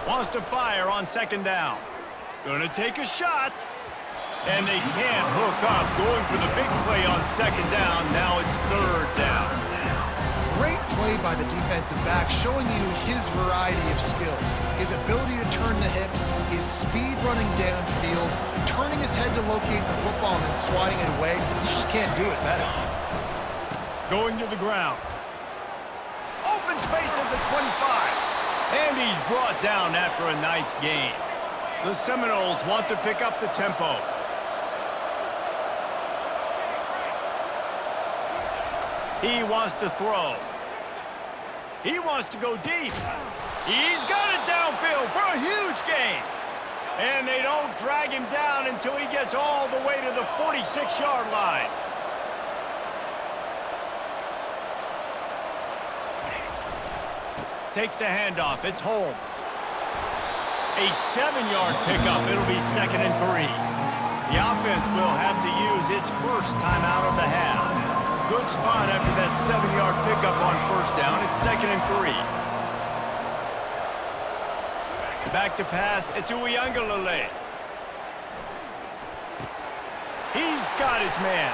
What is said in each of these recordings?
Wants to fire on second down. Gonna take a shot. And they can't hook up. Going for the big play on second down. Now it's third down. Great play by the defensive back, showing you his variety of skills. His ability to turn the hips, his speed running downfield, turning his head to locate the football and then swatting it away. You just can't do it better. Going to the ground. Open space at the 25. And he's brought down after a nice gain. The Seminoles want to pick up the tempo. He wants to throw. He wants to go deep. He's got it downfield for a huge gain. And they don't drag him down until he gets all the way to the 46-yard line. Takes the handoff. It's Holmes. A 7-yard pickup. It'll be 2nd and 3. The offense will have to use its first timeout of the half. Good spot after that 7-yard pickup on first down. It's 2nd and 3. Back to pass. It's Uiagalelei. He's got his man.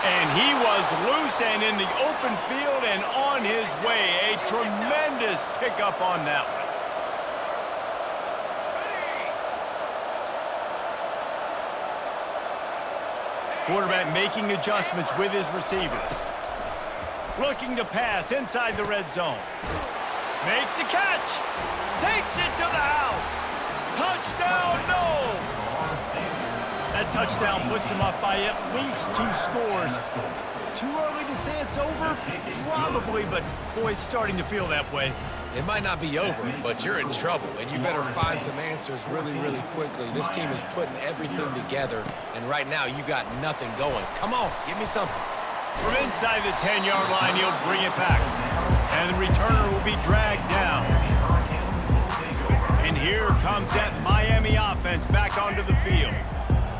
And he was loose and in the open field and on his way. A tremendous pickup on that one. Quarterback making adjustments with his receivers. Looking to pass inside the red zone. Makes the catch. Takes it to the house. Touchdown, no! That touchdown puts them up by at least 2 scores. Too early to say it's over? Probably, but boy, it's starting to feel that way. It might not be over, but you're in trouble, and you better find some answers really, really quickly. This team is putting everything together, and right now you got nothing going. Come on, give me something. From inside the 10-yard line, he'll bring it back. And the returner will be dragged down. And here comes that Miami offense back onto the field.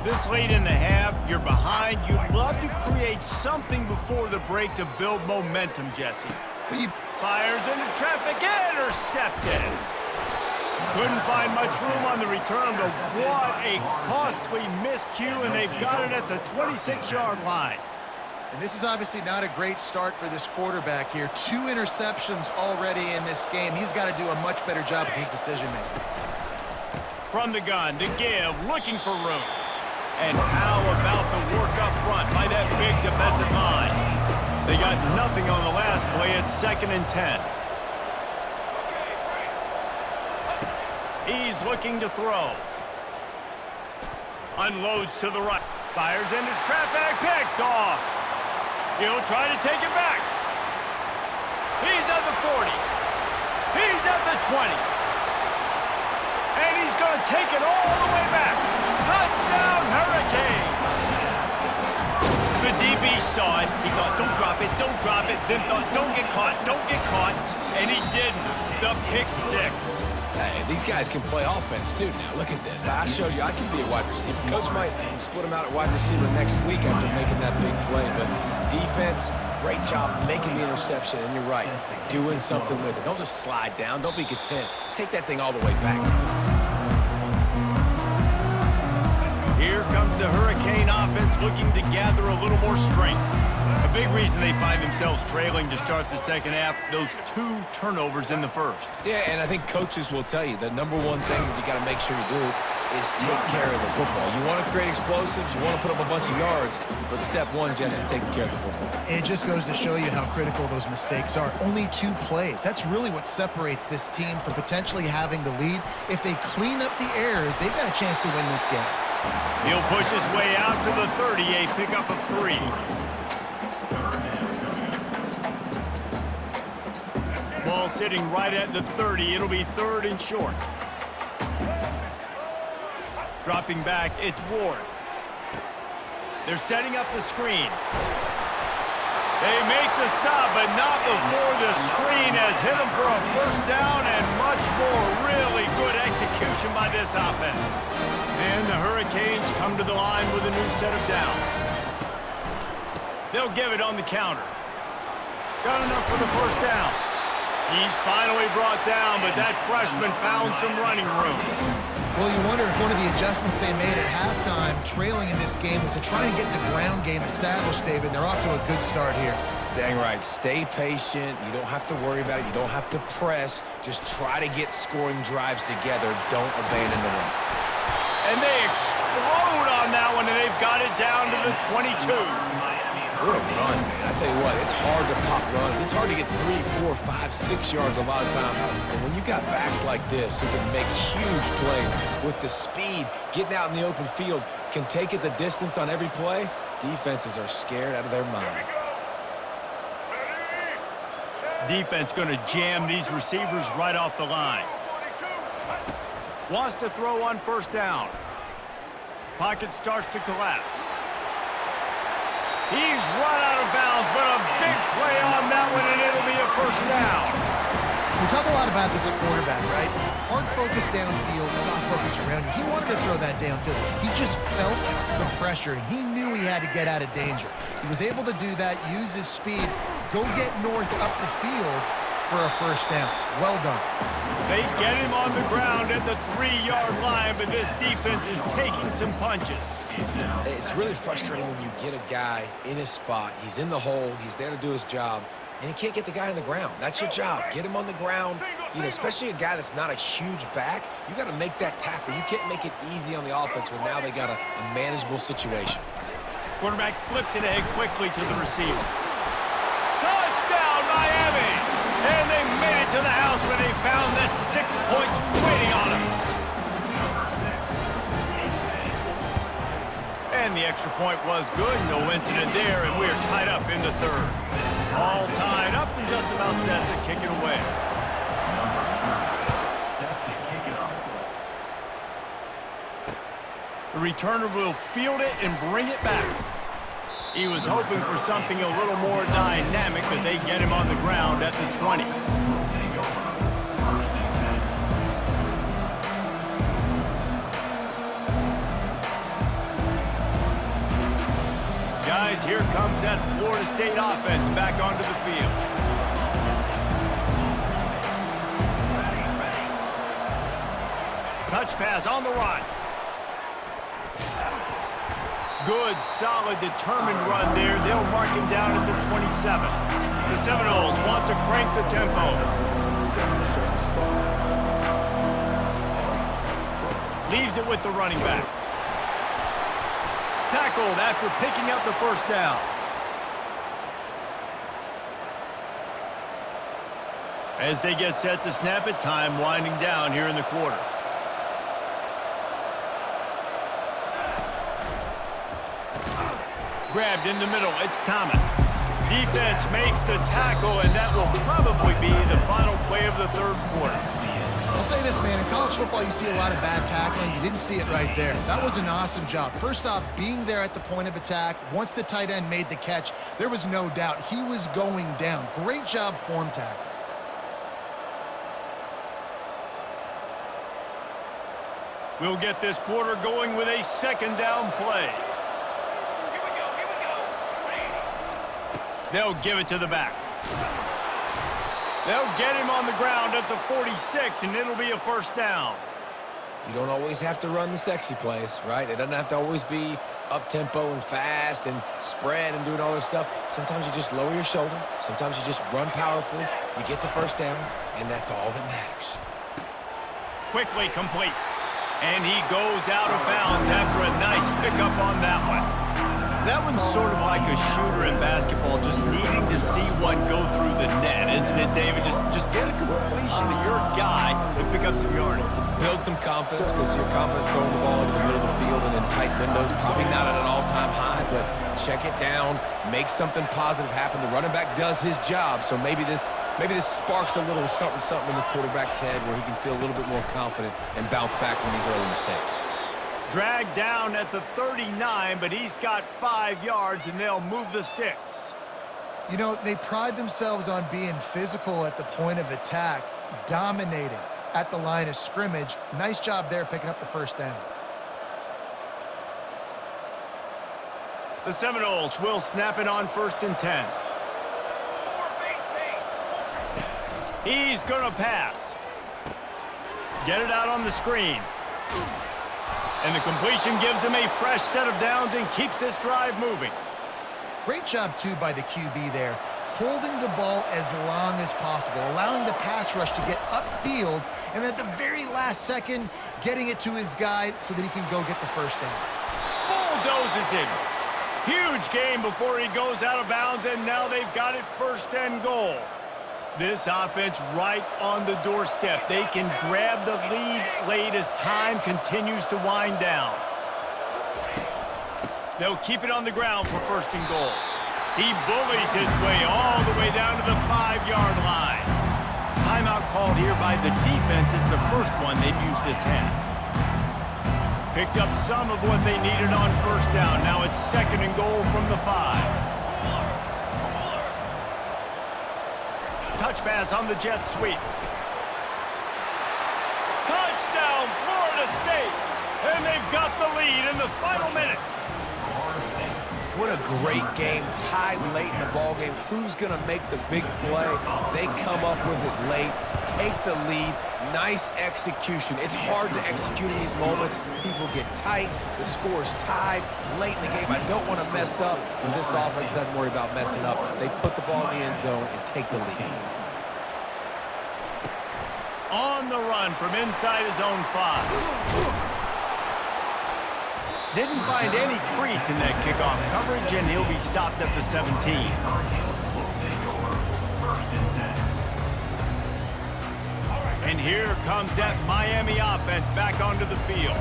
This late in the half, you're behind. You'd love to create something before the break to build momentum, Jesse. But you've Fires into traffic, intercepted. Couldn't find much room on the return, but what a costly miscue, and they've got it at the 26-yard line. And this is obviously not a great start for this quarterback here. 2 interceptions already in this game. He's got to do a much better job with his decision-making. From the gun to give, looking for room. And how about the work up front by that big defensive line? They got nothing on the last play. It's 2nd and 10. He's looking to throw. Unloads to the right. Fires into traffic. Picked off. He'll try to take it back. He's at the 40. He's at the 20. And he's going to take it all the way back. Touchdown, Hurricane. The DB saw it. He thought, don't drop it, don't drop it. Then thought, don't get caught, don't get caught. And he didn't. The pick 6. Hey, these guys can play offense, too, now. Look at this. I showed you I can be a wide receiver. Coach might split him out at wide receiver next week after making that big play. But defense, great job making the interception. And you're right, doing something with it. Don't just slide down. Don't be content. Take that thing all the way back. Here comes the Hurricane offense looking to gather a little more strength. A big reason they find themselves trailing to start the second half, those 2 turnovers in the first. Yeah, and I think coaches will tell you the number one thing that you got to make sure you do is take care of the football. You want to create explosives, you want to put up a bunch of yards, but step 1, Jesse, taking care of the football. It just goes to show you how critical those mistakes are. Only 2 plays. That's really what separates this team from potentially having the lead. If they clean up the errors, they've got a chance to win this game. He'll push his way out to the 30, a pickup of 3. Ball sitting right at the 30. It'll be 3rd and short. Dropping back, it's Ward. They're setting up the screen. They make the stop, but not before the screen has hit them for a first down and much more. Really good execution by this offense. And the Hurricanes come to the line with a new set of downs. They'll give it on the counter. Got enough for the first down. He's finally brought down, but that freshman found some running room. Well, you wonder if one of the adjustments they made at halftime, trailing in this game, was to try and get the ground game established, David. They're off to a good start here. Dang right. Stay patient. You don't have to worry about it. You don't have to press. Just try to get scoring drives together. Don't abandon the run. And they explode on that one, and they've got it down to the 22. What a run, man. I tell you what, it's hard to pop runs. It's hard to get 3, 4, 5, 6 yards a lot of times. But when you got backs like this who can make huge plays with the speed, getting out in the open field, can take it the distance on every play, defenses are scared out of their mind. Defense going to jam these receivers right off the line. Wants to throw on first down. Pocket starts to collapse. He's run out of bounds, but a big play on that one, and it'll be a first down. We talk a lot about this at quarterback, right? Hard focus downfield, soft focus around you. He wanted to throw that downfield. He just felt the pressure, and he knew he had to get out of danger. He was able to do that, use his speed, go get north up the field for a first down. Well done. They get him on the ground at the 3-yard line, but this defense is taking some punches. It's really frustrating when you get a guy in his spot. He's in the hole. He's there to do his job, and he can't get the guy on the ground. That's your job. Get him on the ground. You know, especially a guy that's not a huge back. You got to make that tackle. You can't make it easy on the offense when now they got a manageable situation. Quarterback flips it ahead quickly to the receiver. Touchdown, Miami! And they made it to the house when they found that 6 points waiting on them. And the extra point was good. No incident there, and we're tied up in the third. All tied up and just about set to kick it away. The returner will field it and bring it back. He was hoping for something a little more dynamic, but they get him on the ground at the 20. Guys, here comes that Florida State offense back onto the field. Touch pass on the run. Good, solid, determined run there. They'll mark him down at the 27. The Seminoles want to crank the tempo. Leaves it with the running back. Tackled after picking up the first down. As they get set to snap it, time winding down here in the quarter. Grabbed in the middle, it's Thomas. Defense makes the tackle, and that will probably be the final play of the third quarter. I'll say this, man. In college football, you see a lot of bad tackling. You didn't see it right there. That was an awesome job. First off, being there at the point of attack. Once the tight end made the catch, there was no doubt he was going down. Great job form tackle. We'll get this quarter going with a second down play. They'll give it to the back. They'll get him on the ground at the 46, and it'll be a first down. You don't always have to run the sexy plays, right? It doesn't have to always be up-tempo and fast and spread and doing all this stuff. Sometimes you just lower your shoulder. Sometimes you just run powerfully. You get the first down, and that's all that matters. Quickly complete. And he goes out of bounds after a nice pickup on that one. That one's sort of like a shooter in basketball, just needing to see one go through the net, isn't it, David? Just get a completion to your guy and pick up some yardage. Build some confidence, because your confidence throwing the ball into the middle of the field and in tight windows, probably not at an all-time high, but check it down, make something positive happen. The running back does his job, so maybe this sparks a little something in the quarterback's head where he can feel a little bit more confident and bounce back from these early mistakes. Dragged down at the 39, but he's got 5 yards, and they'll move the sticks. You know, they pride themselves on being physical at the point of attack, dominating at the line of scrimmage. Nice job there picking up the first down. The Seminoles will snap it on 1st and 10. He's going to pass. Get it out on the screen. And the completion gives him a fresh set of downs and keeps this drive moving. Great job, too, by the QB there, holding the ball as long as possible, allowing the pass rush to get upfield, and at the very last second, getting it to his guy so that he can go get the first down. Bulldozes him. Huge gain before he goes out of bounds, and now they've got it first and goal. This offense right on the doorstep. They can grab the lead late as time continues to wind down. They'll keep it on the ground for first and goal. He bullies his way all the way down to the 5-yard line. Timeout called here by the defense. It's the first one they've used this half. Picked up some of what they needed on first down. Now it's second and goal from the 5. Touch pass on the jet sweep. Touchdown, Florida State! And they've got the lead in the final minute. What a great game, tied late in the ball game. Who's going to make the big play? They come up with it late, take the lead. Nice execution. It's hard to execute in these moments. People get tight. The score is tied late in the game. I don't want to mess up, but this offense doesn't worry about messing up. They put the ball in the end zone and take the lead. On the run from inside his own 5. Didn't find any crease in that kickoff coverage, and he'll be stopped at the 17. And here comes that Miami offense back onto the field.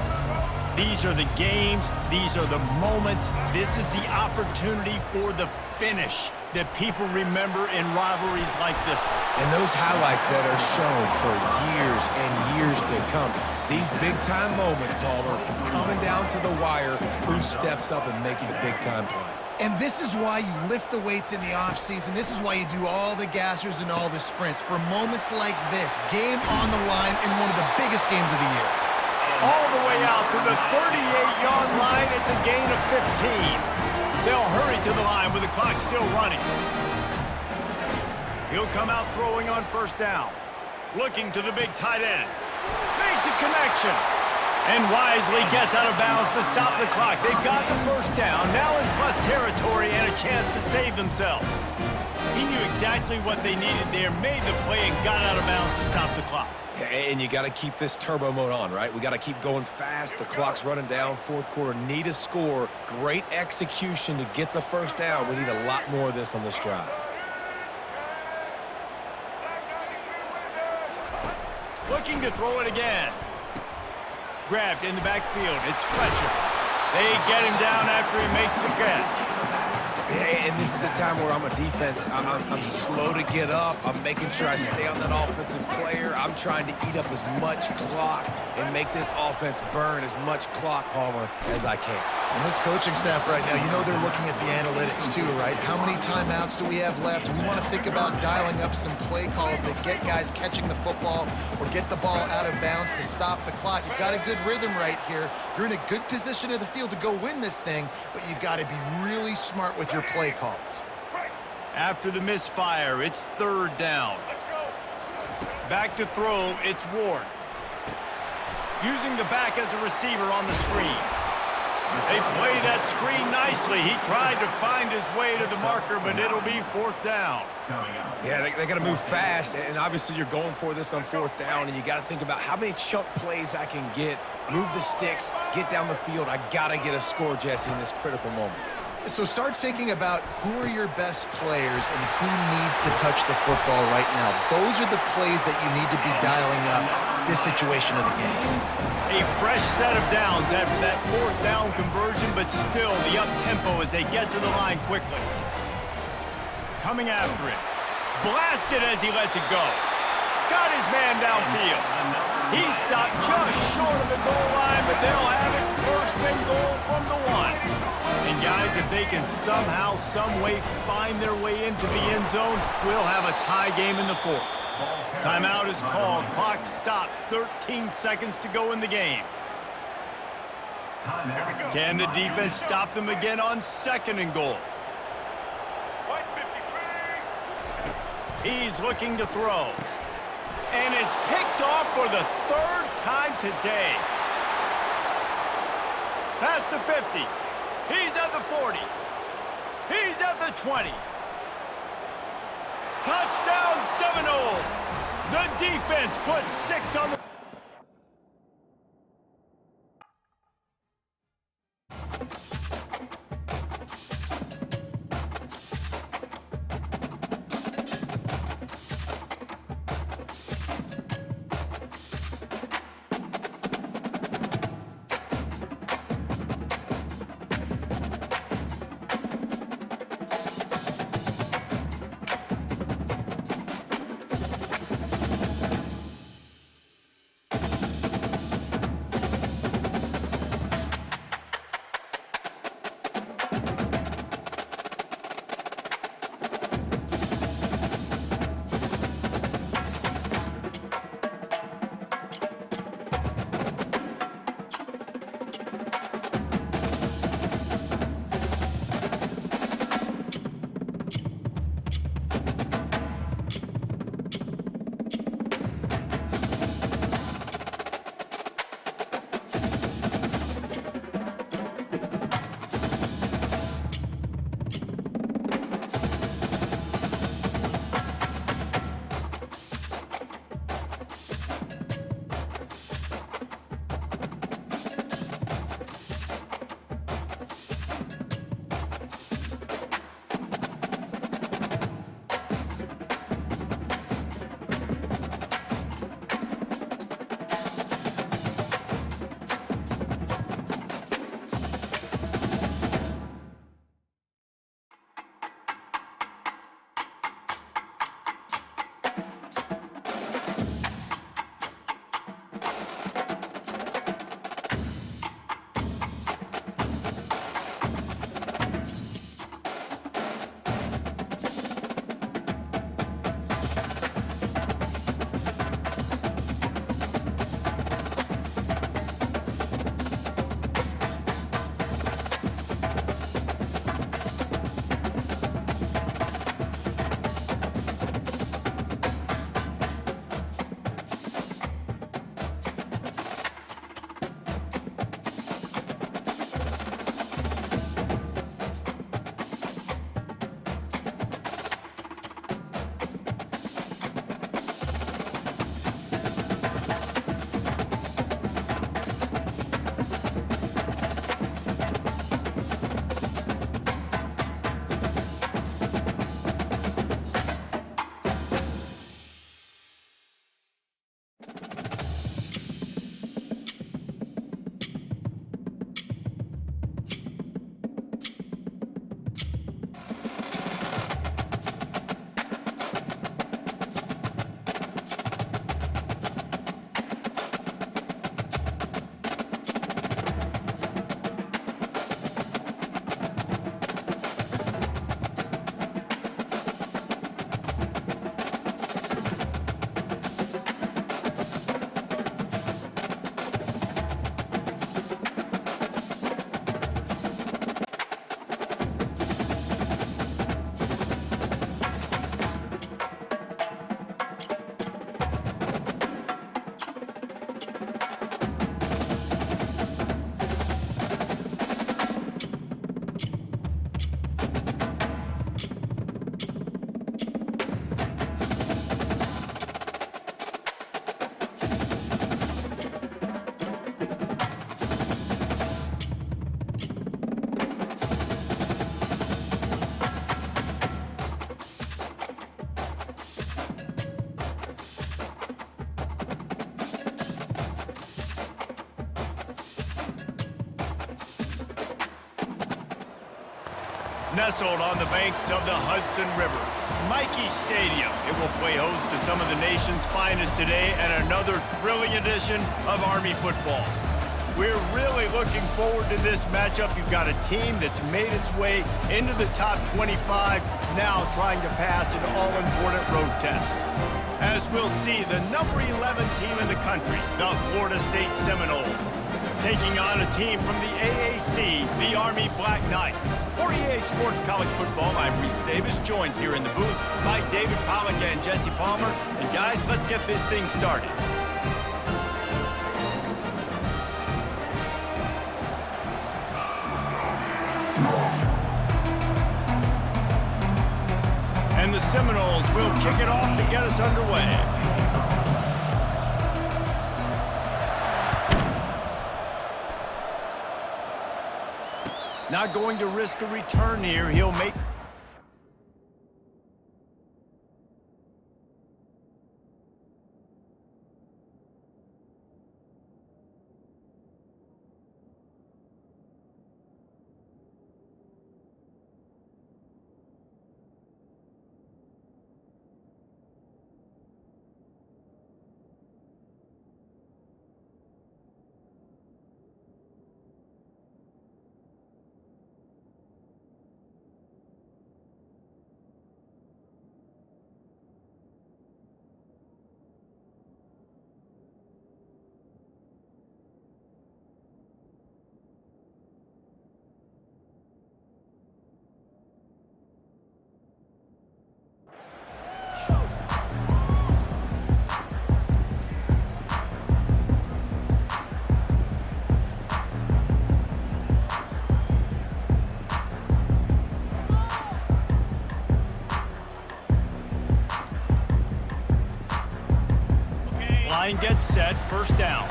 These are the games. These are the moments. This is the opportunity for the finish that people remember in rivalries like this one. And those highlights that are shown for years and years to come. These big-time moments, Palmer, coming down to the wire, who steps up and makes the big-time play. And this is why you lift the weights in the offseason. This is why you do all the gassers and all the sprints. For moments like this, game on the line in one of the biggest games of the year. All the way out to the 38-yard line. It's a gain of 15. They'll hurry to the line with the clock still running. He'll come out throwing on first down. Looking to the big tight end. Makes a connection. And wisely gets out of bounds to stop the clock. They've got the first down, now in plus territory and a chance to save themselves. He knew exactly what they needed there, made the play, and got out of bounds to stop the clock. And you got to keep this turbo mode on, right? We got to keep going fast. The clock's running down. Fourth quarter, need a score. Great execution to get the first down. We need a lot more of this on this drive. Looking to throw it again. Grabbed in the backfield. It's Fletcher. They get him down after he makes the catch. And this is the time where I'm a defense. I'm slow to get up. I'm making sure I stay on that offensive player. I'm trying to eat up as much clock and make this offense burn as much clock, Palmer, as I can. And this coaching staff right now, you know they're looking at the analytics too, right? How many timeouts do we have left? We want to think about dialing up some play calls that get guys catching the football or get the ball out of bounds to stop the clock. You've got a good rhythm right here. You're in a good position of the field to go win this thing, but you've got to be really smart with your play calls. After the misfire, it's third down. Back to throw, it's Ward. Using the back as a receiver on the screen. They played that screen nicely. He tried to find his way to the marker, but it'll be fourth down. Yeah, they got to move fast, and obviously you're going for this on fourth down, and you got to think about how many chunk plays I can get, move the sticks, get down the field. I got to get a score, Jesse, in this critical moment. So start thinking about who are your best players and who needs to touch the football right now. Those are the plays that you need to be dialing up this situation of the game. A fresh set of downs after that fourth down conversion, but still the up-tempo as they get to the line quickly. Coming after it. Blasted as he lets it go. Got his man downfield. He stopped just short of the goal line, but they'll have it first and goal from the 1. And guys, if they can somehow, some way find their way into the end zone, we'll have a tie game in the fourth. Timeout is called. Clock stops. 13 seconds to go in the game. Can the defense stop them again on second and goal? He's looking to throw. And it's picked off for the third time today. Past the 50. He's at the 40. He's at the 20. Touchdown Seminoles. The defense puts 6 on the... Nestled on the banks of the Hudson River, Michie Stadium. It will play host to some of the nation's finest today and another thrilling edition of Army football. We're really looking forward to this matchup. You've got a team that's made its way into the top 25, now trying to pass an all-important road test. As we'll see, the number 11 team in the country, the Florida State Seminoles. taking on a team from the AAC, the Army Black Knights. For EA Sports College Football, I'm Reese Davis, joined here in the booth by David Pollack and Jesse Palmer. And guys, let's get this thing started. And the Seminoles will kick it off to get us underway. Not going to risk a return here. He'll make... Line gets set, first down.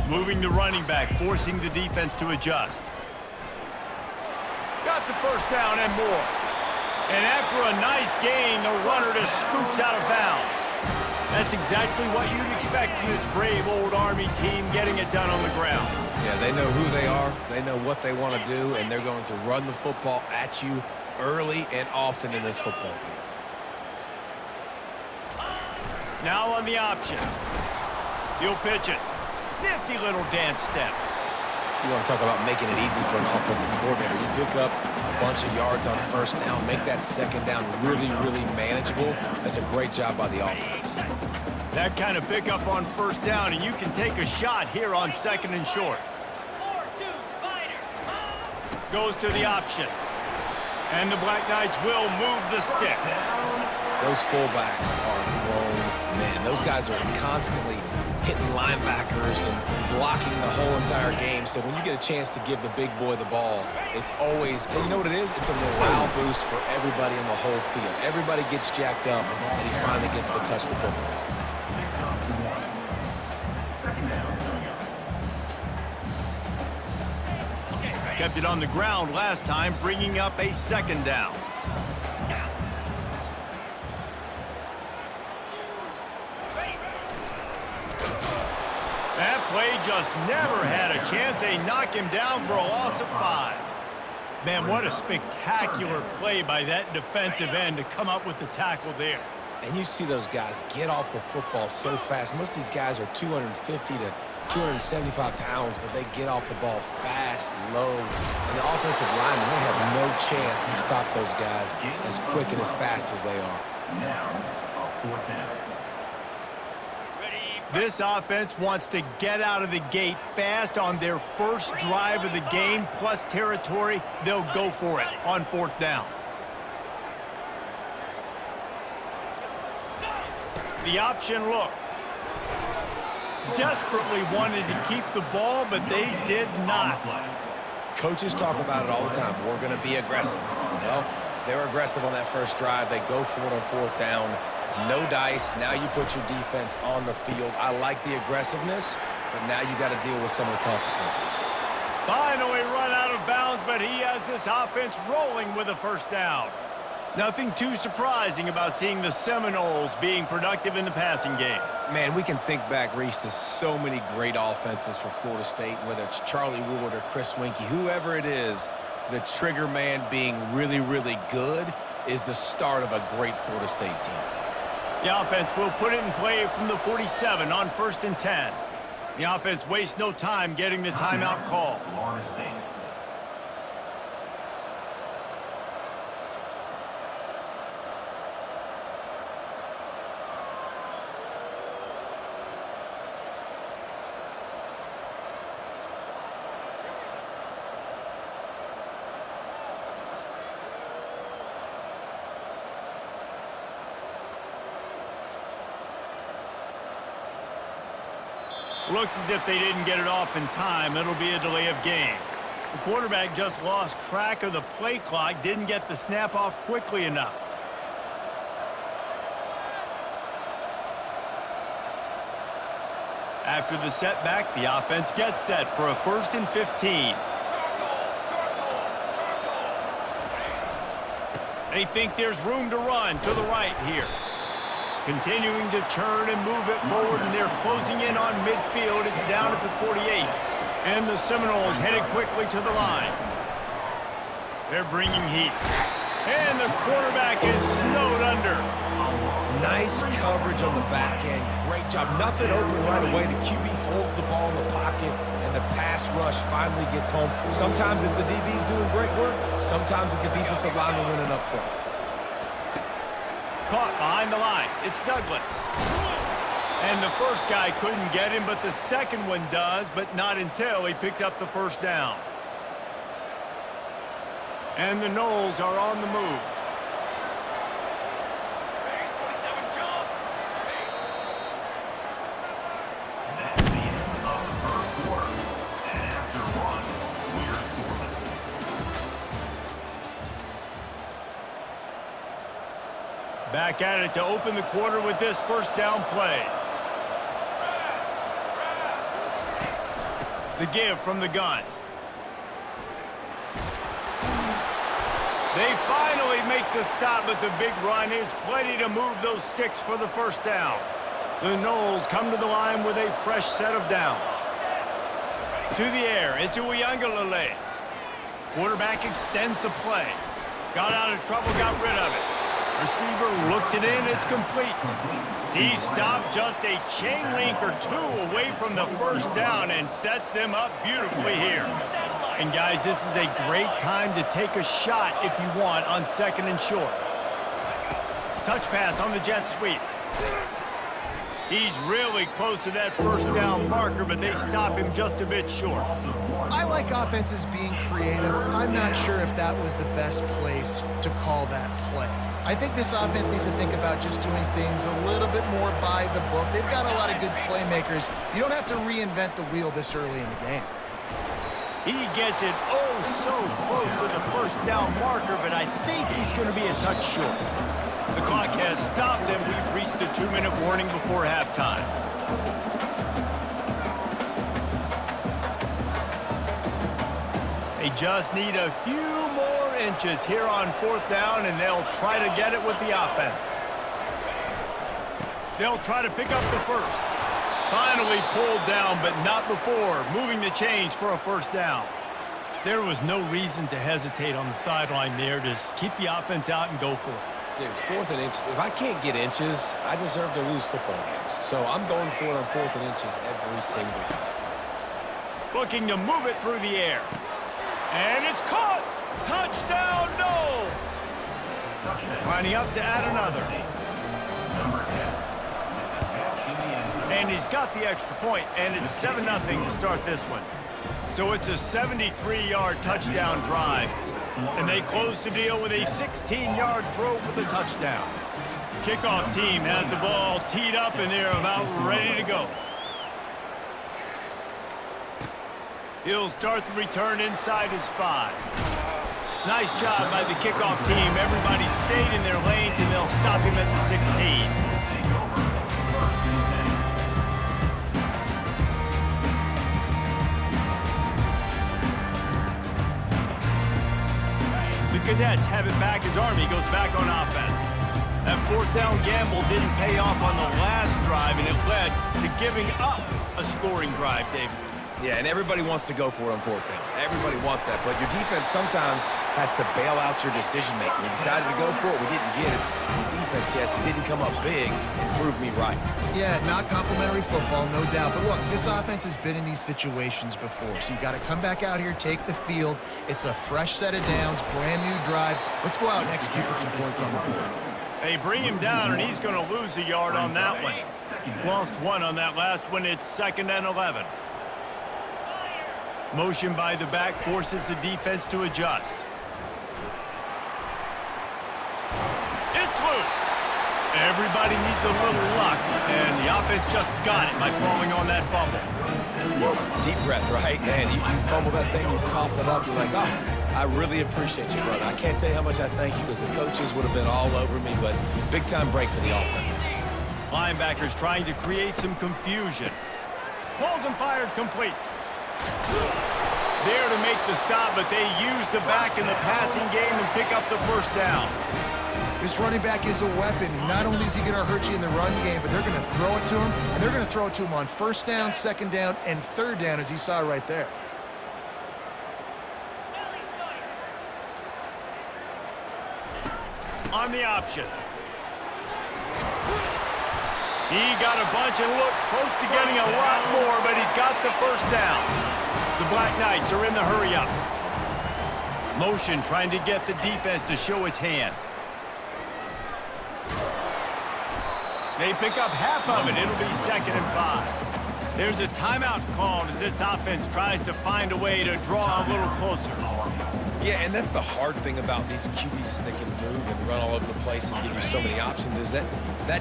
Moving the running back, forcing the defense to adjust. Got the first down and more. And after a nice gain, the runner just scoops out of bounds. That's exactly what you'd expect from this brave old Army team, getting it done on the ground. Yeah, they know who they are, they know what they want to do, and they're going to run the football at you early and often in this football game. Now on the option. He'll pitch it. Nifty little dance step. You want to talk about making it easy for an offensive coordinator. You pick up a bunch of yards on first down, make that second down really, really manageable. That's a great job by the offense. That kind of pickup on first down, and you can take a shot here on second and short. Goes to the option. And the Black Knights will move the sticks. Those fullbacks are grown men. Those guys are constantly hitting linebackers and blocking the whole entire game. So when you get a chance to give the big boy the ball, it's always, and you know what it is? It's a morale boost for everybody in the whole field. Everybody gets jacked up, and he finally gets to touch the football. Kept it on the ground last time, bringing up a second down. That play just never had a chance. They knock him down for a loss of 5. Man, what a spectacular play by that defensive end to come up with the tackle there. And you see those guys get off the football so fast. Most of these guys are 250 to 275 pounds, but they get off the ball fast, low. And the offensive linemen, they have no chance to stop those guys as quick and as fast as they are. This offense wants to get out of the gate fast on their first drive of the game, plus territory. They'll go for it on fourth down. The option look. Desperately wanted to keep the ball, but they did not. Coaches talk about it all the time. We're going to be aggressive. Well, they're aggressive on that first drive. They go for it on fourth down. No dice. Now you put your defense on the field. I like the aggressiveness, but now you got to deal with some of the consequences. Finally run out of bounds, but he has this offense rolling with a first down. Nothing too surprising about seeing the Seminoles being productive in the passing game. Man, we can think back, Reese, to so many great offenses for Florida State, whether it's Charlie Wood or Chris Winkie, whoever it is, the trigger man being really, really good is the start of a great Florida State team. The offense will put it in play from the 47 on 1st and 10. The offense wastes no time getting the timeout call. Florida State. Looks as if they didn't get it off in time. It'll be a delay of game. The quarterback just lost track of the play clock, didn't get the snap off quickly enough. After the setback, the offense gets set for a 1st and 15. They think there's room to run to the right here. Continuing to churn and move it forward, and they're closing in on midfield. It's down at the 48. And the Seminoles headed quickly to the line. They're bringing heat. And the quarterback is snowed under. Nice coverage on the back end. Great job. Nothing open right away. The QB holds the ball in the pocket, and the pass rush finally gets home. Sometimes it's the DBs doing great work. Sometimes it's the defensive lineman winning up front. Caught behind the line. It's Douglas. And the first guy couldn't get him, but the second one does, but not until he picks up the first down. And the Noles are on the move. That's the end of the first quarter. And after one, we're scoreless. Back at it to open the quarter with this first down play. The give from the gun. They finally make the stop, but the big run is plenty to move those sticks for the first down. The Noles come to the line with a fresh set of downs. To the air, it's Uiagalelei. Quarterback extends the play. Got out of trouble, got rid of it. Receiver looks it in, it's complete. He stopped just a chain link or two away from the first down and sets them up beautifully here. And guys, this is a great time to take a shot if you want on 2nd and short. Touch pass on the jet sweep. He's really close to that first down marker, but they stop him just a bit short. I like offenses being creative. I'm not sure if that was the best place to call that play. I think this offense needs to think about just doing things a little bit more by the book. They've got a lot of good playmakers. You don't have to reinvent the wheel this early in the game. He gets it oh so close to the first down marker, but I think he's going to be a touch short. The clock has stopped, and we've reached the 2-minute warning before halftime. They just need a few more inches here on 4th down, and they'll try to get it with the offense. They'll try to pick up the first. Finally pulled down, but not before moving the chains for a first down. There was no reason to hesitate on the sideline there. Just keep the offense out and go for it. Dude, 4th and inches. If I can't get inches, I deserve to lose football games. So I'm going for it on 4th and inches every single time. Looking to move it through the air. And it's caught! Touchdown, Noles! Lining up to add another. And he's got the extra point, and it's 7-0 to start this one. So it's a 73-yard touchdown drive. And they close the deal with a 16-yard throw for the touchdown. Kickoff team has the ball teed up, and they're about ready to go. He'll start the return inside his 5. Nice job by the kickoff team. Everybody stayed in their lanes, and they'll stop him at the 16. The Cadets have it back as Army goes back on offense. That 4th down gamble didn't pay off on the last drive, and it led to giving up a scoring drive, David. Yeah, and everybody wants to go for it on 4th down. Everybody wants that, but your defense sometimes has to bail out your decision-making. We decided to go for it. We didn't get it. The defense, Jesse, didn't come up big and prove me right. Yeah, not complimentary football, no doubt. But look, this offense has been in these situations before, so you got to come back out here, take the field. It's a fresh set of downs, brand new drive. Let's go out and execute with some points on the board. They bring him down, and he's going to lose a yard on that one. Lost 1 on that last one. It's 2nd and 11. Motion by the back forces the defense to adjust. It's loose. Everybody needs a little luck, and the offense just got it by falling on that fumble. Deep breath, right? Man, you fumble that thing, you cough it up, you're like, oh, I really appreciate you, brother. I can't tell you how much I thank you because the coaches would have been all over me, but big-time break for the offense. Linebackers trying to create some confusion. Pulls and fired complete. There to make the stop, but they use the back in the passing game and pick up the first down. This running back is a weapon. Not only is he going to hurt you in the run game, but they're going to throw it to him, and they're going to throw it to him on first down, second down, and third down, as you saw right there. On the option. He got a bunch and looked close to getting a lot more, but he's got the first down. The Black Knights are in the hurry up. Motion trying to get the defense to show his hand. They pick up half of it. It'll be 2nd and 5. There's a timeout called as this offense tries to find a way to draw a little closer. Yeah, and that's the hard thing about these QBs that can move and run all over the place and give you so many options is that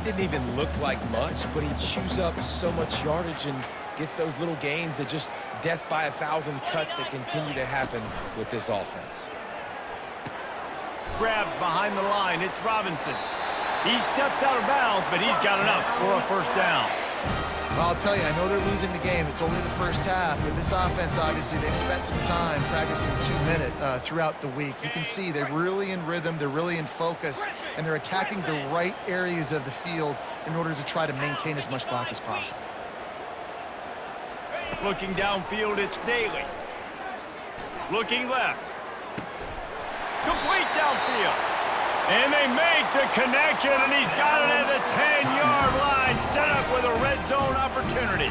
didn't even look like much, but he chews up so much yardage and gets those little gains that just death by 1,000 cuts that continue to happen with this offense. Grabbed behind the line. It's Robinson. He steps out of bounds, but he's got enough for a first down. Well, I'll tell you, I know they're losing the game. It's only the first half, but this offense, obviously, they've spent some time practicing 2-minute throughout the week. You can see they're really in rhythm, they're really in focus, and they're attacking the right areas of the field in order to try to maintain as much clock as possible. Looking downfield, it's Daly. Looking left. Complete downfield. And they make the connection, and he's got it at the 10-yard line, set up with a red zone opportunity.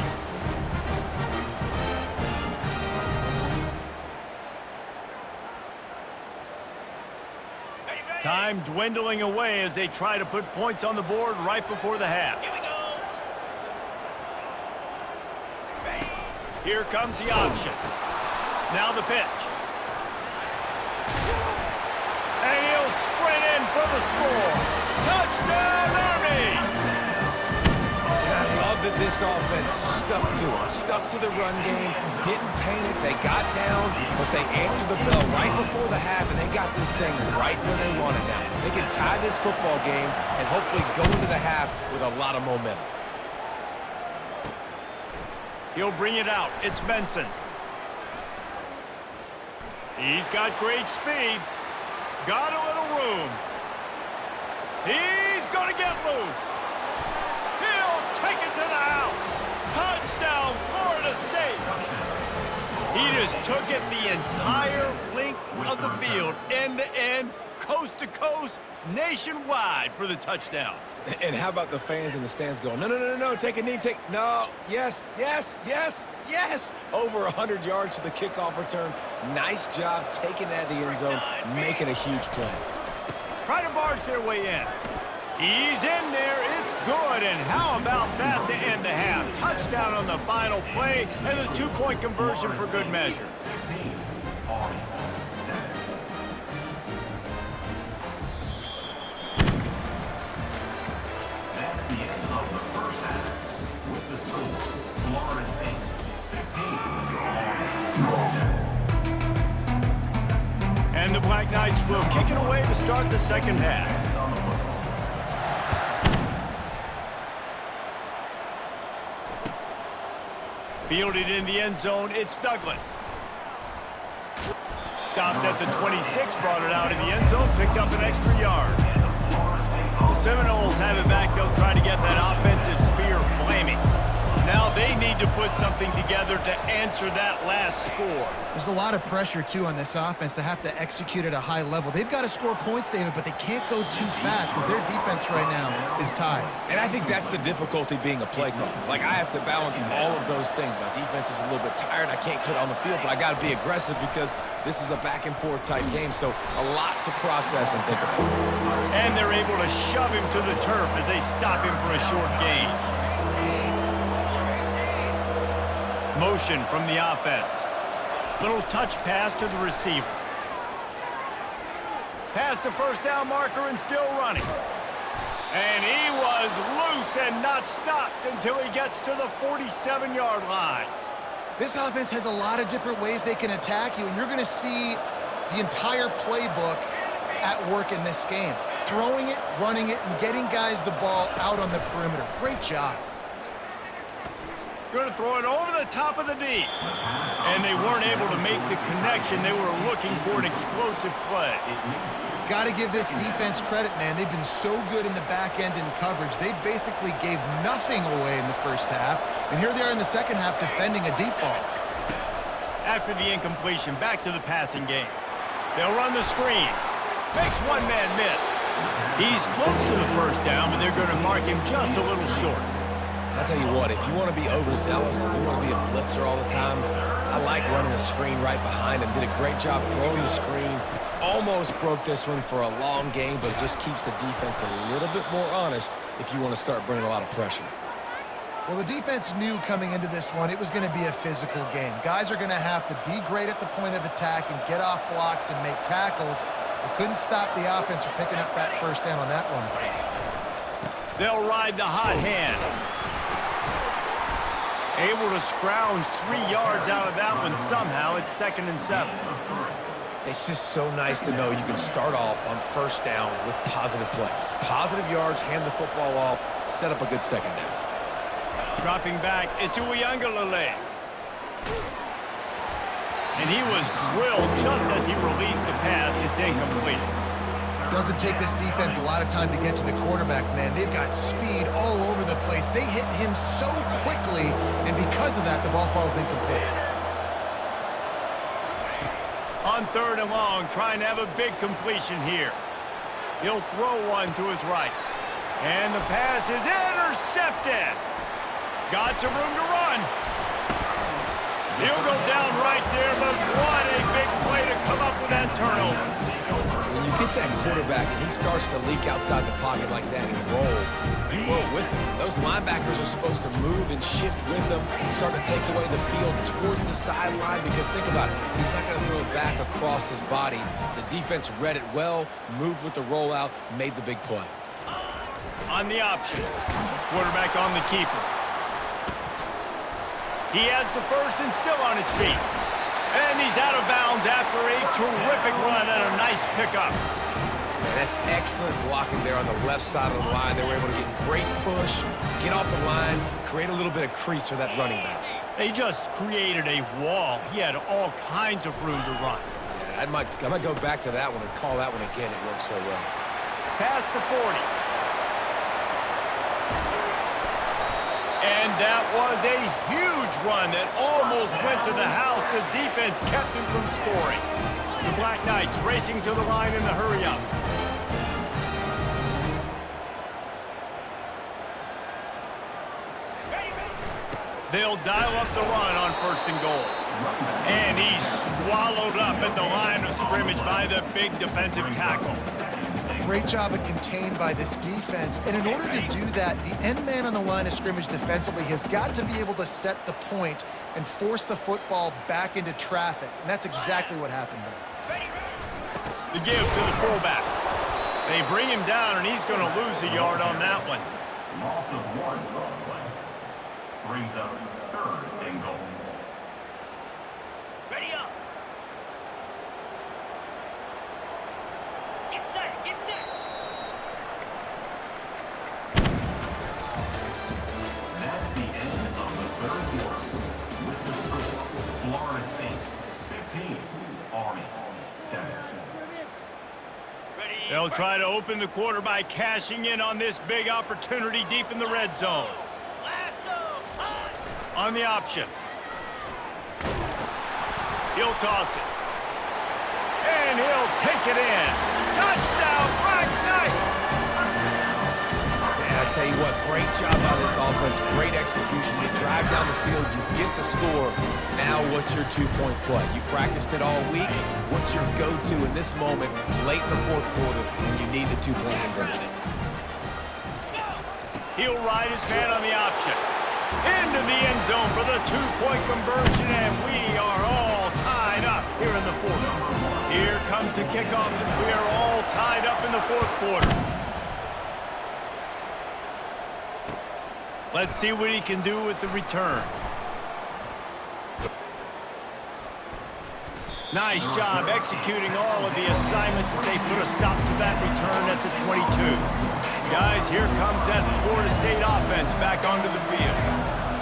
Time dwindling away as they try to put points on the board right before the half. Here comes the option. Now the pitch. And he'll sprint in for the score. Touchdown, Army! And I love that this offense stuck to it, stuck to the run game, didn't paint it, they got down, but they answered the bell right before the half, and they got this thing right where they want it now. They can tie this football game and hopefully go into the half with a lot of momentum. He'll bring it out. It's Benson. He's got great speed. Got a little room. He's going to get loose. He'll take it to the house. Touchdown, Florida State. He just took it the entire length of the field, end to end, coast to coast, nationwide for the touchdown. And how about the fans in the stands going, no, no, no, no, take a knee, no, yes, yes, yes, yes. Over 100 yards to the kickoff return. Nice job taking that to the end zone, making a huge play. Try to barge their way in. He's in there, it's good, and how about that to end the half? Touchdown on the final play, and the 2-point conversion for good measure. 15 on 7. That's the end of the first half. With the score, Florida State 15 on 7. And the Black Knights will kick it away to start the second half. Fielded in the end zone, it's Douglas. Stopped at the 26, brought it out in the end zone, picked up an extra yard. The Seminoles have it back. They'll try to get that offensive spear flaming. Now they need to put something together to answer that last score. There's a lot of pressure, too, on this offense to have to execute at a high level. They've got to score points, David, but they can't go too fast because their defense right now is tired. And I think that's the difficulty being a play caller. Like, I have to balance all of those things. My defense is a little bit tired. I can't put it on the field, but I got to be aggressive because this is a back-and-forth type game, so a lot to process and think about. And they're able to shove him to the turf as they stop him for a short gain. Motion from the offense. Little touch pass to the receiver. Past the first down marker and still running. And he was loose and not stopped until he gets to the 47-yard line. This offense has a lot of different ways they can attack you, and you're going to see the entire playbook at work in this game. Throwing it, running it, and getting guys the ball out on the perimeter. Great job. Going to throw it over the top of the D. And they weren't able to make the connection. They were looking for an explosive play. Got to give this defense credit, man. They've been so good in the back end in coverage. They basically gave nothing away in the first half. And here they are in the second half defending a deep ball. After the incompletion, back to the passing game. They'll run the screen. Makes one man miss. He's close to the first down, but they're going to mark him just a little short. I'll tell you what, if you want to be overzealous and you want to be a blitzer all the time, I like running the screen right behind him. Did a great job throwing the screen. Almost broke this one for a long game, but it just keeps the defense a little bit more honest if you want to start bringing a lot of pressure. Well, the defense knew coming into this one it was going to be a physical game. Guys are going to have to be great at the point of attack and get off blocks and make tackles. They couldn't stop the offense from picking up that first down on that one. They'll ride the hot hand. Able to scrounge 3 yards out of that one somehow. It's 2nd and 7. It's just so nice to know you can start off on first down with positive plays. Positive yards, hand the football off, set up a good second down. Dropping back, it's Uiagalelei. And he was drilled just as he released the pass. It's incomplete. Doesn't take this defense a lot of time to get to the quarterback, man. They've got speed all over the place. They hit him so quickly, and because of that, the ball falls incomplete. On 3rd and long, trying to have a big completion here. He'll throw one to his right. And the pass is intercepted. Got some room to run. He'll go down right there, but what a big play to come up with that turnover. When you get that quarterback and he starts to leak outside the pocket like that and roll, you roll with him. Those linebackers are supposed to move and shift with him, start to take away the field towards the sideline, because think about it, he's not going to throw it back across his body. The defense read it well, moved with the rollout, made the big play. On the option, quarterback on the keeper. He has the first and still on his feet. And he's out of bounds after a terrific run and a nice pickup. And that's excellent blocking there on the left side of the line. They were able to get great push, get off the line, create a little bit of crease for that running back. They just created a wall. He had all kinds of room to run. Yeah, I might go back to that one and call that one again. It worked so well. Past the 40. And that was a huge run that almost went to the house. The defense kept him from scoring. The Black Knights racing to the line in the hurry-up. They'll dial up the run on 1st and goal. And he's swallowed up at the line of scrimmage by the big defensive tackle. Great job of contained by this defense. And in order to do that, the end man on the line of scrimmage defensively has got to be able to set the point and force the football back into traffic. And that's exactly what happened there. The give to the fullback. They bring him down, and he's going to lose a yard on that one. Loss of 1 play. Brings up 3rd and goal. Ready up. Get set, get set. That's the end of the 3rd quarter. With the score, Florida State 15, Army 7. Ready. They'll try to open the quarter by cashing in on this big opportunity deep in the red zone. Lasso, hot. On the option. He'll toss it. And he'll take it in. Touchdown, Black Knights! Yeah, I tell you what, great job by this offense. Great execution. You drive down the field, you get the score. Now what's your two-point play? You practiced it all week. What's your go-to in this moment, late in the 4th quarter, when you need the two-point conversion? He'll ride his man on the option. Into the end zone for the two-point conversion, and we are all tied up here in the 4th. Here comes the kickoff as we are all tied up in the 4th quarter. Let's see what he can do with the return. Nice job executing all of the assignments as they put a stop to that return at the 22. Guys, here comes that Florida State offense back onto the field.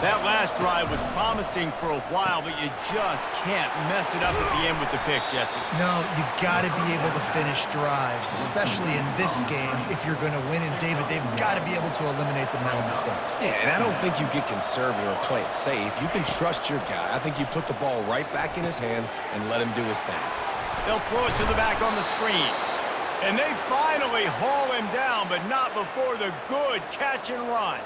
That last drive was promising for a while, but you just can't mess it up at the end with the pick, Jesse. No, you got to be able to finish drives, especially in this game if you're going to win. And David, they've got to be able to eliminate the mental mistakes. Yeah, and I don't think you get conservative or play it safe. You can trust your guy. I think you put the ball right back in his hands and let him do his thing. They'll throw it to the back on the screen. And they finally haul him down, but not before the good catch and run.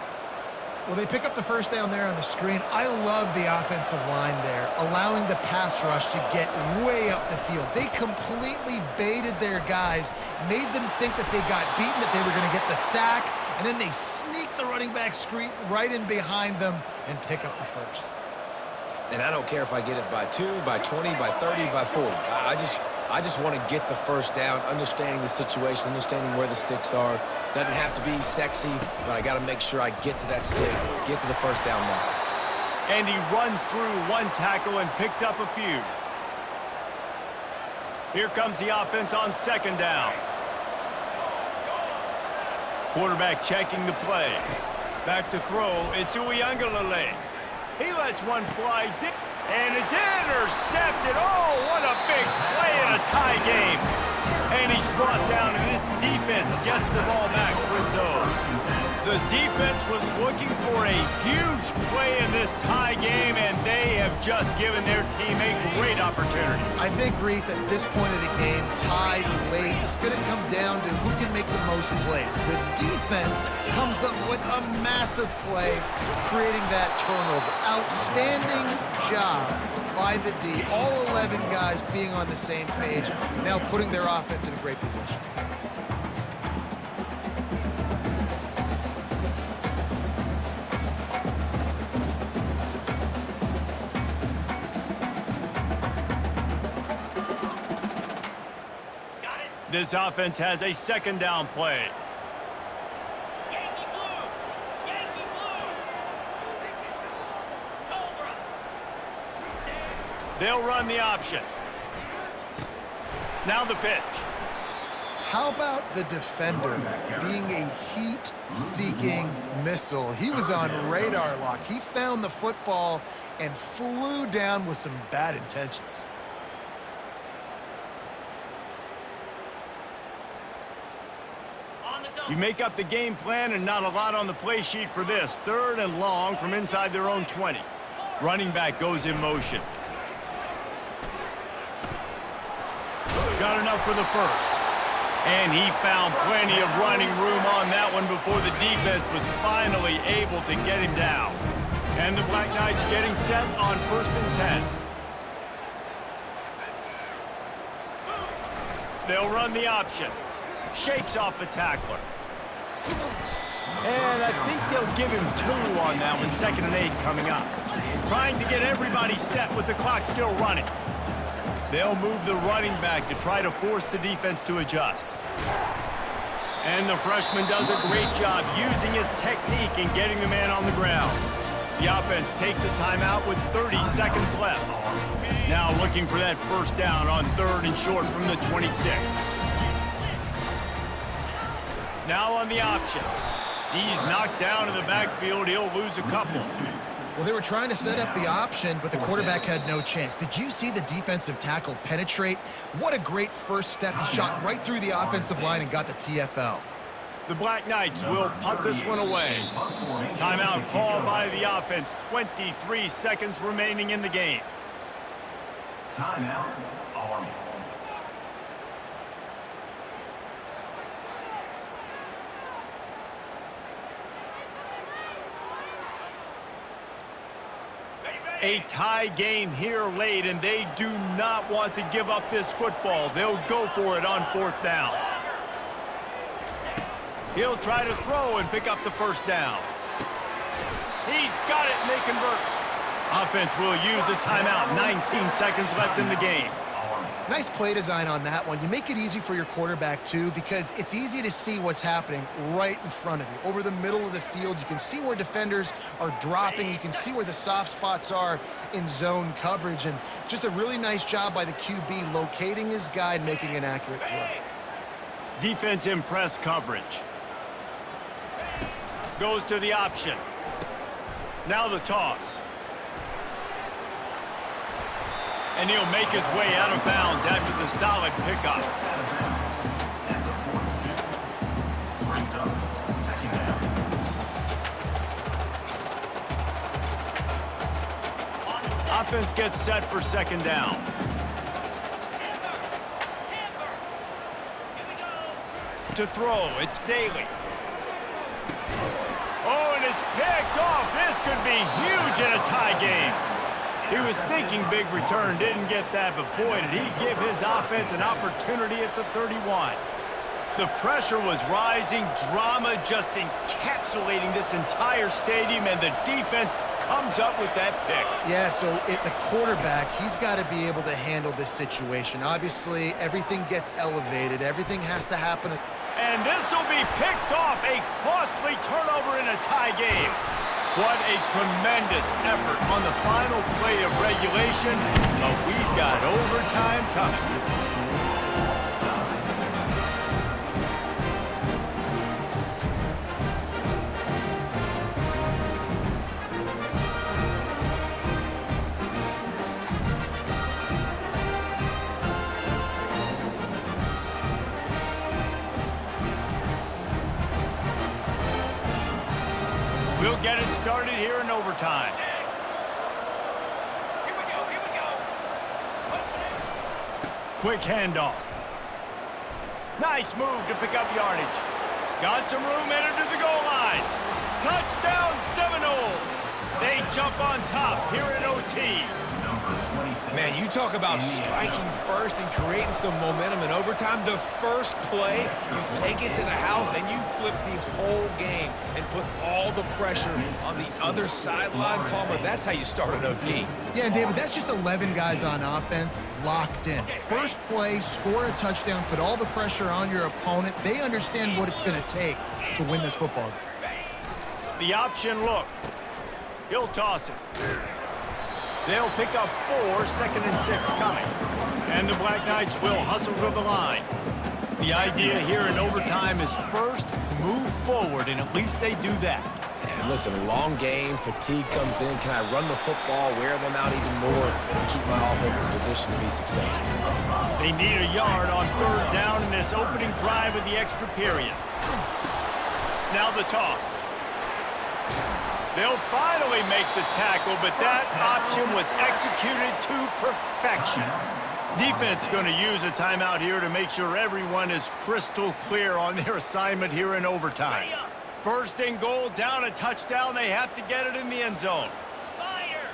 Well, they pick up the first down there on the screen. I love the offensive line there, allowing the pass rush to get way up the field. They completely baited their guys, made them think that they got beaten, that they were going to get the sack, and then they sneak the running back screen right in behind them and pick up the first. And I don't care if I get it by 2, by 20, by 30, by 40. I just want to get the first down, understanding the situation, understanding where the sticks are. Doesn't have to be sexy, but I got to make sure I get to that stick, get to the first down mark. And he runs through one tackle and picks up a few. Here comes the offense on second down. Quarterback checking the play. Back to throw, it's Uiagalelei. He lets one fly deep, and it's intercepted. Oh, what a big play in a tie game. And he's brought down, and this defense gets the ball back for its own. The defense was looking for a huge play in this tie game, and they have just given their team a great opportunity. I think, Reese, at this point of the game, tied late, it's going to come down to who can make the most plays. The defense comes up with a massive play, creating that turnover. Outstanding job by the D. All 11 guys being on the same page, now putting their offense in a great position. This offense has a second down play. Yankee Blue! Yankee Blue! Cobra! They'll run the option. Now the pitch. How about the defender being a heat-seeking missile? He was on radar lock. He found the football and flew down with some bad intentions. You make up the game plan and not a lot on the play sheet for this. Third and long from inside their own 20. Running back goes in motion. Got enough for the first. And he found plenty of running room on that one before the defense was finally able to get him down. And the Black Knights getting set on 1st and 10. They'll run the option. Shakes off the tackler. And I think they'll give him 2 on that one, 2nd and 8 coming up. Trying to get everybody set with the clock still running. They'll move the running back to try to force the defense to adjust. And the freshman does a great job using his technique and getting the man on the ground. The offense takes a timeout with 30 seconds left. Now looking for that first down on 3rd and short from the 26. Now on the option. He's knocked down in the backfield. He'll lose a couple. Well, they were trying to set up the option, but the quarterback had no chance. Did you see the defensive tackle penetrate? What a great first step. He shot right through the offensive line and got the TFL. The Black Knights will punt this one away. Timeout called by the offense. 23 seconds remaining in the game. Timeout, Army. A tie game here late, and they do not want to give up this football. They'll go for it on 4th down. He'll try to throw and pick up the first down. He's got it, and they convert. Offense will use a timeout. 19 seconds left in the game. Nice play design on that one. You make it easy for your quarterback, too, because it's easy to see what's happening right in front of you. Over the middle of the field, you can see where defenders are dropping. You can see where the soft spots are in zone coverage. And just a really nice job by the QB locating his guy and making an accurate throw. Defense in press coverage. Goes to the option. Now the toss. And he'll make his way out of bounds after the solid pickup. At the 46. Brings up second down. Offense gets set for second down. To throw, it's Daly. Oh, and it's picked off. This could be huge in a tie game. He was thinking big return, didn't get that, but boy, did he give his offense an opportunity at the 31. The pressure was rising, drama just encapsulating this entire stadium, and the defense comes up with that pick. Yeah, so the quarterback, he's got to be able to handle this situation. Obviously, everything gets elevated. Everything has to happen. And this will be picked off, a costly turnover in a tie game. What a tremendous effort on the final play of regulation, but we've got overtime coming. We'll get it started here in overtime. Here we go, here we go. Quick handoff. Nice move to pick up yardage. Got some room headed to the goal line. Touchdown Seminoles. They jump on top here in OT. Man, you talk about striking first and creating some momentum in overtime. The first play, you take it to the house and you flip the whole game and put all the pressure on the other sideline, Palmer. That's how you start an OT. Yeah, David, that's just 11 guys on offense locked in. First play, score a touchdown, put all the pressure on your opponent. They understand what it's going to take to win this football game. The option look. He'll toss it. They'll pick up 4, 2nd and 6 coming. And the Black Knights will hustle to the line. The idea here in overtime is first, move forward, and at least they do that. And listen, long game, fatigue comes in. Can I run the football, wear them out even more, and keep my offense in position to be successful? They need a yard on 3rd down in this opening drive of the extra period. Now the toss. They'll finally make the tackle, but that option was executed to perfection. Defense going to use a timeout here to make sure everyone is crystal clear on their assignment here in overtime. 1st and goal, down a touchdown. They have to get it in the end zone. Spire.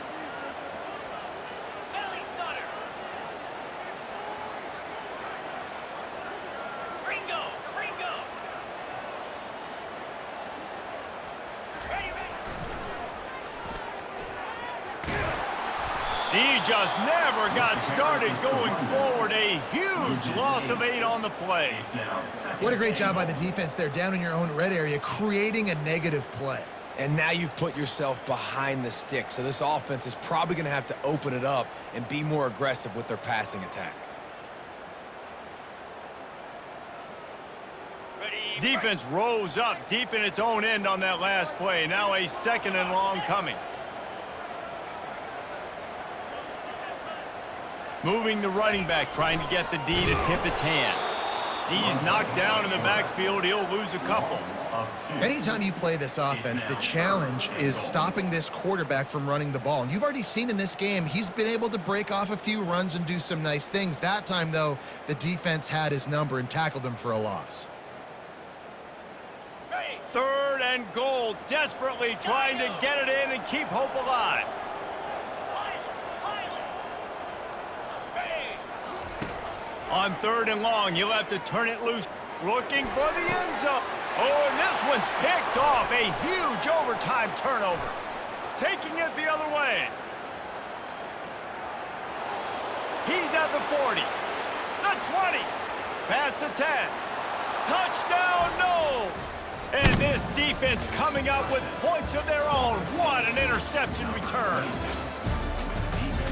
Belly stutter. Ringo, Ringo. Ready, ready. He just never got started going forward. A huge loss of 8 on the play. What a great job by the defense there, down in your own red area, creating a negative play. And now you've put yourself behind the stick, so this offense is probably going to have to open it up and be more aggressive with their passing attack. Defense rose up deep in its own end on that last play. Now a 2nd and long coming. Moving the running back, trying to get the D to tip its hand. He's knocked down in the backfield. He'll lose a couple. Anytime you play this offense, the challenge is stopping this quarterback from running the ball. And you've already seen in this game, he's been able to break off a few runs and do some nice things. That time, though, the defense had his number and tackled him for a loss. 3rd and goal, desperately trying to get it in and keep hope alive. On 3rd and long, you'll have to turn it loose, looking for the end zone. Oh, and this one's picked off. A huge overtime turnover. Taking it the other way. He's at the 40. past the 10. Touchdown, Knowles! And this defense coming up with points of their own. What an interception return.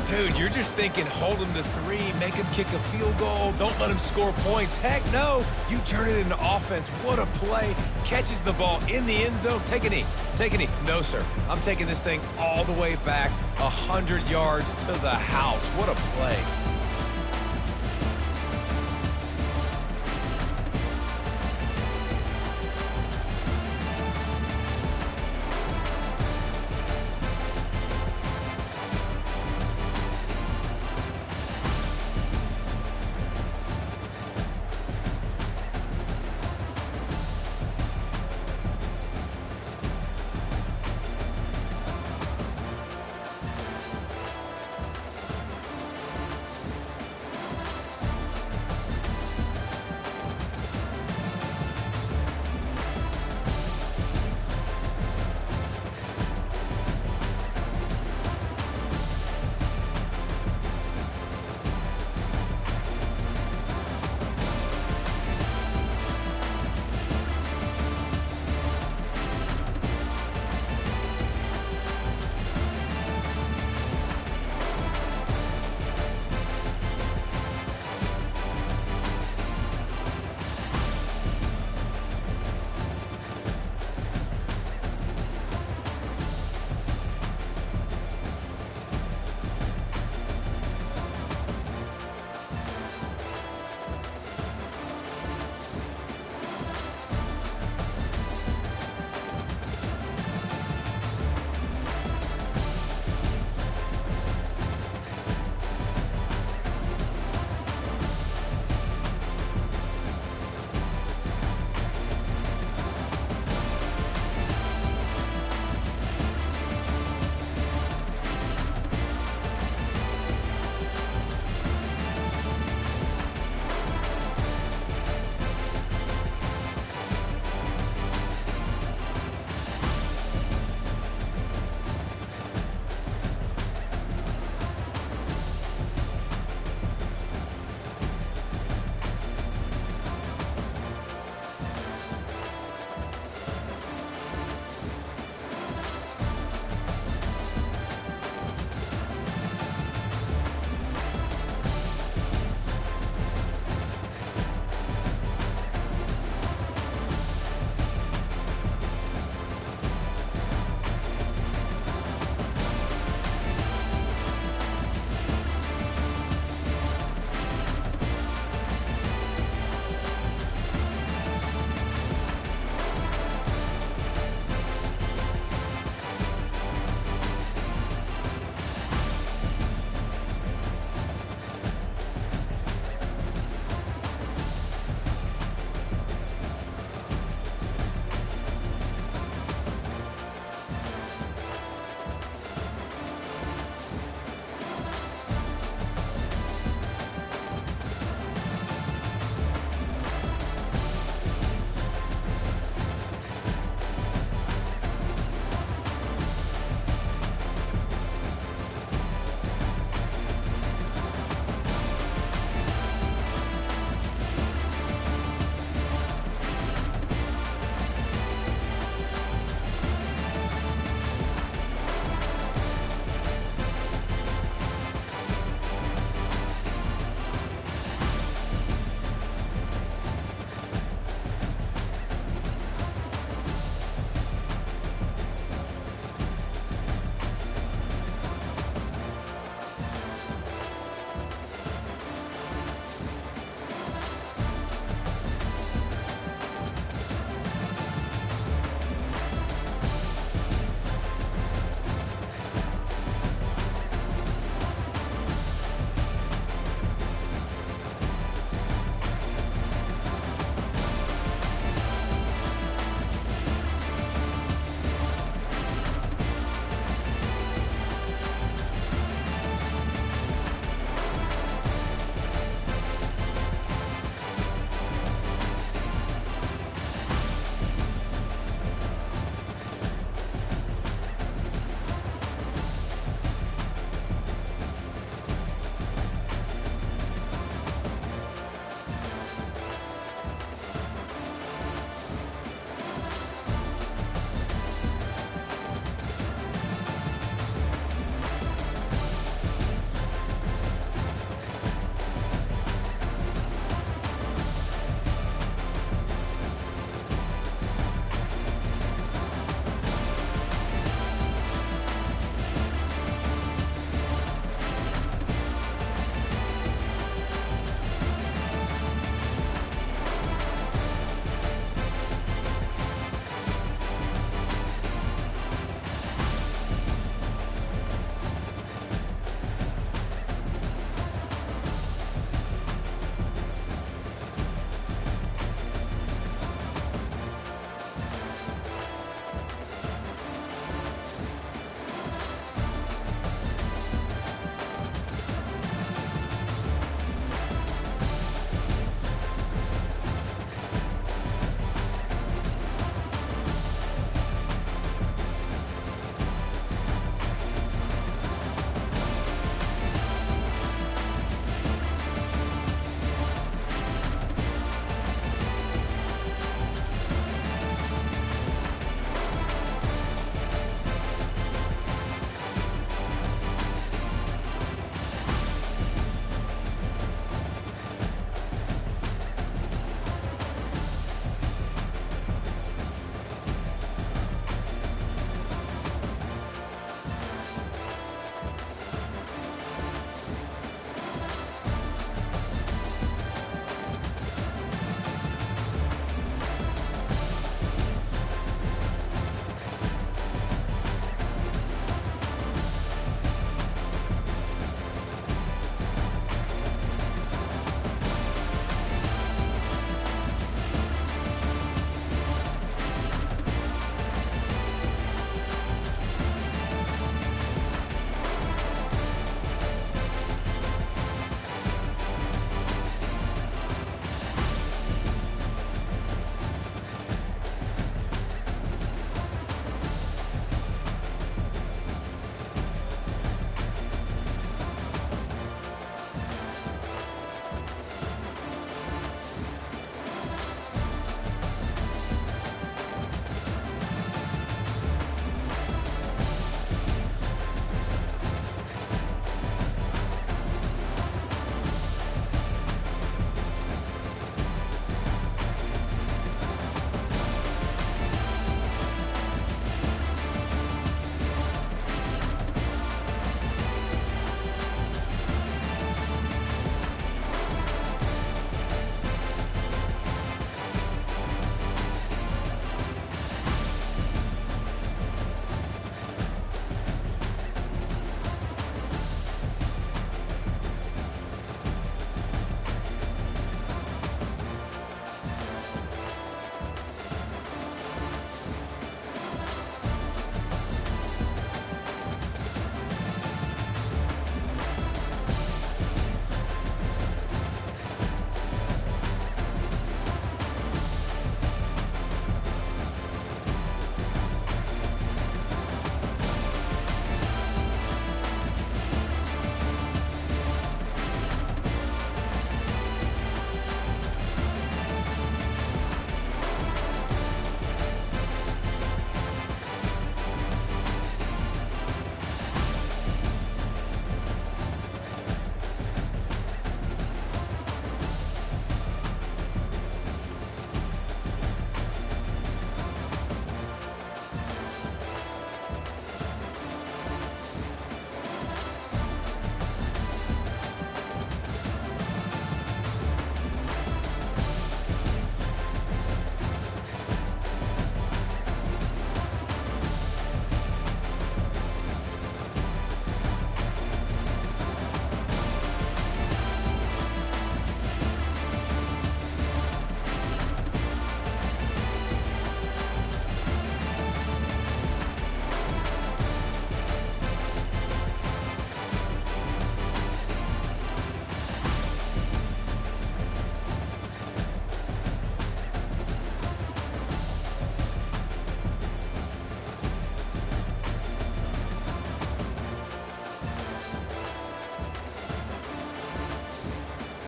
Dude, you're just thinking hold him to 3, make him kick a field goal, don't let him score points. Heck no, you turn it into offense. What a play. Catches the ball in the end zone. Take a knee. Take a knee. No, sir. I'm taking this thing all the way back 100 yards to the house. What a play.